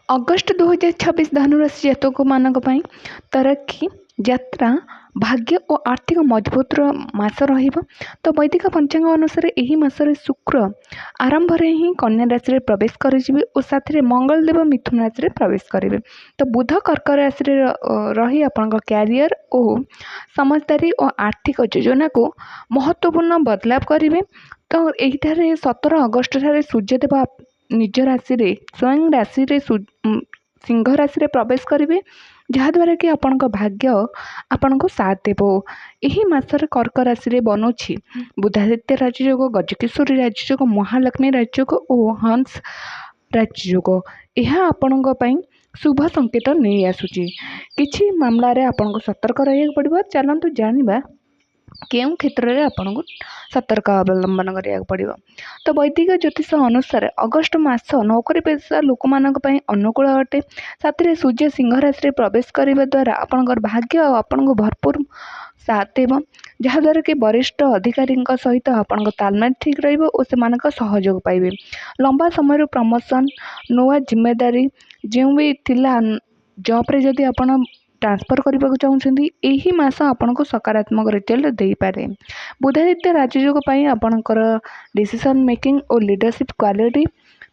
August 2026 ଧନୁରାଶି ଜାତକମାନଙ୍କ ପାଇଁ ତରକ୍କି ଯାତ୍ରା ଭାଗ୍ୟ ଓ ଆର୍ଥିକ ମଜବୁତର ମାସ ରହିବ। ତ ବୈଦିକ ପଞ୍ଚାଙ୍ଗ ଅନୁସାରେ ଏହି ମାସରେ ଶୁକ୍ର ଆରମ୍ଭରେ ହିଁ କନ୍ୟା ରାଶିରେ ପ୍ରବେଶ କରିଯିବେ ଓ ସାଥିରେ ମଙ୍ଗଳଦେବ ମିଥୁନ ରାଶିରେ ପ୍ରବେଶ କରିବେ। ତ ବୁଧ କର୍କ ରାଶିରେ ରହି ଆପଣଙ୍କ କ୍ୟାରିୟର ଓ ସମଝଦାରୀ ଓ ଆର୍ଥିକ ଯୋଜନାକୁ ମହତ୍ତ୍ୱପୂର୍ଣ୍ଣ ବଦଲାବ କରିବେ। ତ ଏହିଠାରେ 17 ଅଗଷ୍ଟ ଠାରେ ସୂର୍ଯ୍ୟଦେବ ନିଜ ରାଶିରେ ସ୍ୱୟଂ ରାଶିରେ ସିଂହ ରାଶିରେ ପ୍ରବେଶ କରିବେ, ଯାହାଦ୍ୱାରା କି ଆପଣଙ୍କ ଭାଗ୍ୟ ଆପଣଙ୍କୁ ସାଥ ଦେବ। ଏହି ମାସରେ କର୍କ ରାଶିରେ ବନୁଛି ବୁଧାଦିତ୍ୟ ରାଜଯୋଗ, ଗଜକେଶ୍ୱରୀ ରାଜଯୋଗ, ମହାଲକ୍ଷ୍ମୀ ରାଜଯୋଗ ଓ ହଂସ ରାଜଯୋଗ। ଏହା ଆପଣଙ୍କ ପାଇଁ ଶୁଭ ସଂକେତ ନେଇ ଆସୁଛି। କିଛି ମାମଲାରେ ଆପଣଙ୍କୁ ସତର୍କ ରହିବାକୁ ପଡ଼ିବ। ଚାଲନ୍ତୁ ଜାଣିବା କେଉଁ କ୍ଷେତ୍ରରେ ଆପଣଙ୍କୁ ସତର୍କ ଅବଲମ୍ବନ କରିବାକୁ ପଡ଼ିବ। ତ ବୈଦିକ ଜ୍ୟୋତିଷ ଅନୁସାରେ ଅଗଷ୍ଟ ମାସ ନୌକରି ପେଶା ଲୋକମାନଙ୍କ ପାଇଁ ଅନୁକୂଳ ଅଟେ। ସାଥିରେ ସୂର୍ଯ୍ୟ ସିଂହ ରାଶିରେ ପ୍ରବେଶ କରିବା ଦ୍ୱାରା ଆପଣଙ୍କର ଭାଗ୍ୟ ଆପଣଙ୍କୁ ଭରପୁର ସାଥ ଦେବ, ଯାହାଦ୍ୱାରା କି ବରିଷ୍ଠ ଅଧିକାରୀଙ୍କ ସହିତ ଆପଣଙ୍କ ତାଲମେଲ ଠିକ୍ ରହିବ ଓ ସେମାନଙ୍କ ସହଯୋଗ ପାଇବେ। ଲମ୍ବା ସମୟରୁ ପ୍ରମୋସନ୍, ନୂଆ ଜିମ୍ମେଦାରୀ ଯେଉଁ ବି ଥିଲା ଜବ୍ରେ ଯଦି ଆପଣ ଟ୍ରାନ୍ସଫର କରିବାକୁ ଚାହୁଁଛନ୍ତି, ଏହି ମାସ ଆପଣଙ୍କୁ ସକାରାତ୍ମକ ରେଜଲ୍ଟ ଦେଇପାରେ। ବୁଧାଦିତ୍ୟ ରାଜଯୋଗ ପାଇଁ ଆପଣଙ୍କର ଡିସିସନ୍ ମେକିଂ ଓ ଲିଡରସିପ୍ କ୍ୱାଲିଟି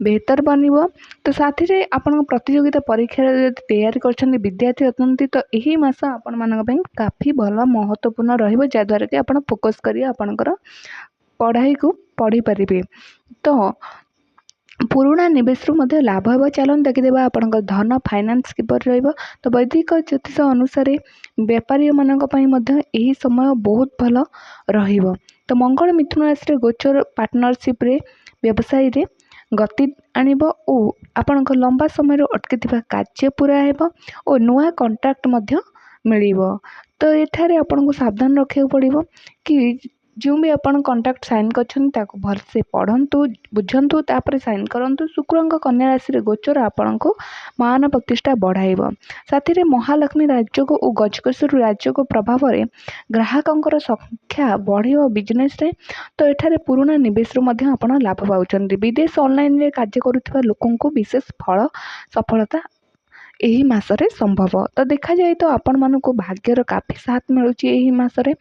ବେହତର ବନିବ। ତ ସାଥିରେ ଆପଣଙ୍କ ପ୍ରତିଯୋଗିତା ପରୀକ୍ଷାରେ ଯଦି ତૈୟାରୀ କରିଛନ୍ତି, ବିଦ୍ୟାର୍ଥୀ ଅଛନ୍ତି, ତ ଏହି ମାସ ଆପଣମାନଙ୍କ ପାଇଁ କାଫି ଭଲ ମହତ୍ତ୍ୱପୂର୍ଣ୍ଣ ରହିବ, ଯାହାଦ୍ୱାରା କି ଆପଣ ଫୋକସ୍ କରି ଆପଣଙ୍କର ପଢ଼ାଇକୁ ପଢ଼ିପାରିବେ। ତ ପୁରୁଣା ନିବେଶରୁ ମଧ୍ୟ ଲାଭ ହେବ। ଚାଲନ୍ତୁ ଦେଖିଦେବା ଆପଣଙ୍କ ଧନ ଫାଇନାନ୍ସ କିପରି ରହିବ। ତ ବୈଦିକ ଜ୍ୟୋତିଷ ଅନୁସାରେ ବେପାରୀମାନଙ୍କ ପାଇଁ ମଧ୍ୟ ଏହି ସମୟ ବହୁତ ଭଲ ରହିବ। ତ ମଙ୍ଗଳ ମିଥୁନ ରାଶିରେ ଗୋଚର ପାର୍ଟନରସିପ୍ରେ ବ୍ୟବସାୟୀରେ ଗତି ଆଣିବ ଓ ଆପଣଙ୍କ ଲମ୍ବା ସମୟରୁ ଅଟକିଥିବା କାର୍ଯ୍ୟ ପୁରା ହେବ ଓ ନୂଆ କଣ୍ଟ୍ରାକ୍ଟ ମଧ୍ୟ ମିଳିବ। ତ ଏଠାରେ ଆପଣଙ୍କୁ ସାବଧାନ ରଖିବାକୁ ପଡ଼ିବ କି ଯେଉଁ ବି ଆପଣ କଣ୍ଟ୍ରାକ୍ଟ ସାଇନ୍ କରିଛନ୍ତି ତାକୁ ଭଲସେ ପଢ଼ନ୍ତୁ, ବୁଝନ୍ତୁ, ତାପରେ ସାଇନ୍ କରନ୍ତୁ। ଶୁକ୍ରଙ୍କ କନ୍ୟା ରାଶିରେ ଗୋଚର ଆପଣଙ୍କୁ ମାନ ପ୍ରତିଷ୍ଠା ବଢ଼ାଇବ। ସାଥିରେ ମହାଲକ୍ଷ୍ମୀ ରାଜଯୋଗ ଓ ଗଜକେଶ୍ୱରୀ ରାଜଯୋଗ ପ୍ରଭାବରେ ଗ୍ରାହକଙ୍କର ସଂଖ୍ୟା ବଢ଼ିବ ବିଜନେସ୍ରେ। ତ ଏଠାରେ ପୁରୁଣା ନିବେଶରୁ ମଧ୍ୟ ଆପଣ ଲାଭ ପାଉଛନ୍ତି। ବିଦେଶ ଅନଲାଇନ୍ରେ କାର୍ଯ୍ୟ କରୁଥିବା ଲୋକଙ୍କୁ ବିଶେଷ ସଫଳତା ଏହି ମାସରେ ସମ୍ଭବ। ତ ଦେଖାଯାଏ ତ ଆପଣମାନଙ୍କୁ ଭାଗ୍ୟର କାଫି ସାଥ ମିଳୁଛି ଏହି ମାସରେ।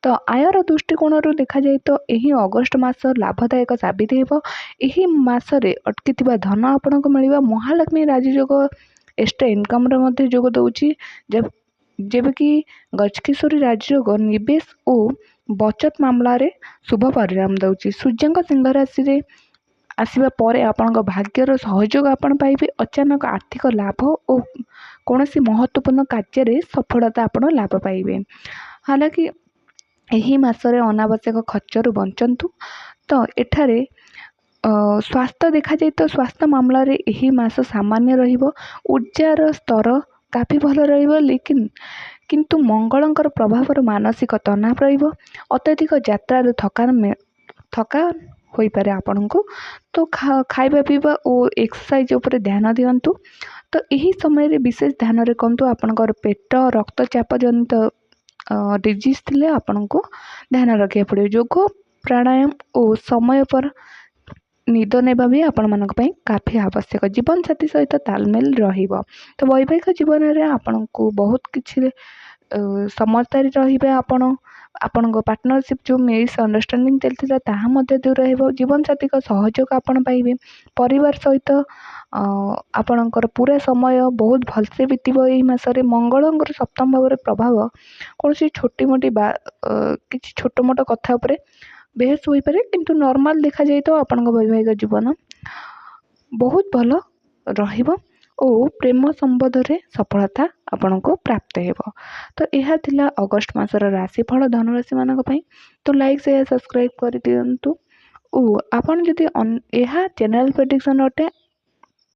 ତ ଆୟର ଦୃଷ୍ଟିକୋଣରୁ ଦେଖାଯାଏ ତ ଏହି ଅଗଷ୍ଟ ମାସ ଲାଭଦାୟକ ସାବିତ ହେବ। ଏହି ମାସରେ ଅଟକିଥିବା ଧନ ଆପଣଙ୍କୁ ମିଳିବ। ମହାଲକ୍ଷ୍ମୀ ରାଜଯୋଗ ଏକ୍ସଟ୍ରା ଇନକମ୍ର ମଧ୍ୟ ଯୋଗ ଦେଉଛି, ଯେବେକି ଗଜକେଶ୍ୱରୀ ରାଜଯୋଗ ନିବେଶ ଓ ବଚତ ମାମଲାରେ ଶୁଭ ପରିଣାମ ଦେଉଛି। ସୂର୍ଯ୍ୟଙ୍କ ସିଂହ ରାଶିରେ ଆସିବା ପରେ ଆପଣଙ୍କ ଭାଗ୍ୟର ସହଯୋଗ ଆପଣ ପାଇବେ। ଅଚାନକ ଆର୍ଥିକ ଲାଭ ଓ କୌଣସି ମହତ୍ତ୍ୱପୂର୍ଣ୍ଣ କାର୍ଯ୍ୟରେ ସଫଳତା ଆପଣ ଲାଭ ପାଇବେ। ହାଲାକି ଏହି ମାସରେ ଅନାବଶ୍ୟକ ଖର୍ଚ୍ଚରୁ ବଞ୍ଚନ୍ତୁ। ତ ଏଠାରେ ସ୍ୱାସ୍ଥ୍ୟ ଦେଖାଯାଏ ତ ସ୍ୱାସ୍ଥ୍ୟ ମାମଲାରେ ଏହି ମାସ ସାମାନ୍ୟ ରହିବ। ଉର୍ଜାର ସ୍ତର କାଫି ଭଲ ରହିବ, କିନ୍ତୁ ମଙ୍ଗଳଙ୍କର ପ୍ରଭାବର ମାନସିକ ତନାବ ରହିବ। ଅତ୍ୟଧିକ ଯାତ୍ରାରୁ ଥକା ହୋଇପାରେ ଆପଣଙ୍କୁ। ତ ଖାଇବା ପିଇବା ଓ ଏକ୍ସରସାଇଜ୍ ଉପରେ ଧ୍ୟାନ ଦିଅନ୍ତୁ। ତ ଏହି ସମୟରେ ବିଶେଷ ଧ୍ୟାନ ରଖନ୍ତୁ। ଆପଣଙ୍କର ପେଟ ରକ୍ତଚାପ ଜନିତ ଡିଜିଜ୍ ଥିଲେ ଆପଣଙ୍କୁ ଧ୍ୟାନ ରଖିବାକୁ ପଡ଼ିବ। ଯୋଗ ପ୍ରାଣାୟାମ ଓ ସମୟ પર ନିଦ ନେବା ବି ଆପଣମାନଙ୍କ ପାଇଁ କାଫି ଆବଶ୍ୟକ। ଜୀବନସାଥୀ ସହିତ ତାଲମେଲ ରହିବ। ତ ବୈବାହିକ ଜୀବନରେ ଆପଣଙ୍କୁ ବହୁତ କିଛି ସମଝଦାରୀ ରହିବେ। ଆପଣଙ୍କ ପାର୍ଟନରସିପ୍ ଯେଉଁ ମିସ୍ଅଣ୍ଡରଷ୍ଟାଣ୍ଡିଂ ଚାଲିଥିଲା ତାହା ମଧ୍ୟ ଦୂର ହେବ। ଜୀବନସାଥୀଙ୍କ ସହଯୋଗ ଆପଣ ପାଇବେ। ପରିବାର ସହିତ ଆପଣଙ୍କର ପୁରା ସମୟ ବହୁତ ଭଲସେ ବିତିବ। ଏହି ମାସରେ ମଙ୍ଗଳଙ୍କର ସପ୍ତମ ଭାବରେ ପ୍ରଭାବ କୌଣସି କିଛି ଛୋଟ ମୋଟ କଥା ଉପରେ ବେହସ ହୋଇପାରେ, କିନ୍ତୁ ନର୍ମାଲ ଦେଖାଯାଇ ତ ଆପଣଙ୍କ ବୈବାହିକ ଜୀବନ ବହୁତ ଭଲ ରହିବ ଓ ପ୍ରେମ ସମ୍ବନ୍ଧରେ ସଫଳତା ଆପଣଙ୍କୁ ପ୍ରାପ୍ତ ହେବ। ତ ଏହା ଥିଲା ଅଗଷ୍ଟ ମାସର ରାଶିଫଳ ଧନୁରାଶିମାନଙ୍କ ପାଇଁ। ତ ଲାଇକ୍ ସେୟାର ସବସ୍କ୍ରାଇବ୍ କରିଦିଅନ୍ତୁ ଓ ଆପଣ ଯଦି ଏହା ଜେନେରାଲ ପ୍ରେଡିକ୍ସନ୍ ଅଟେ,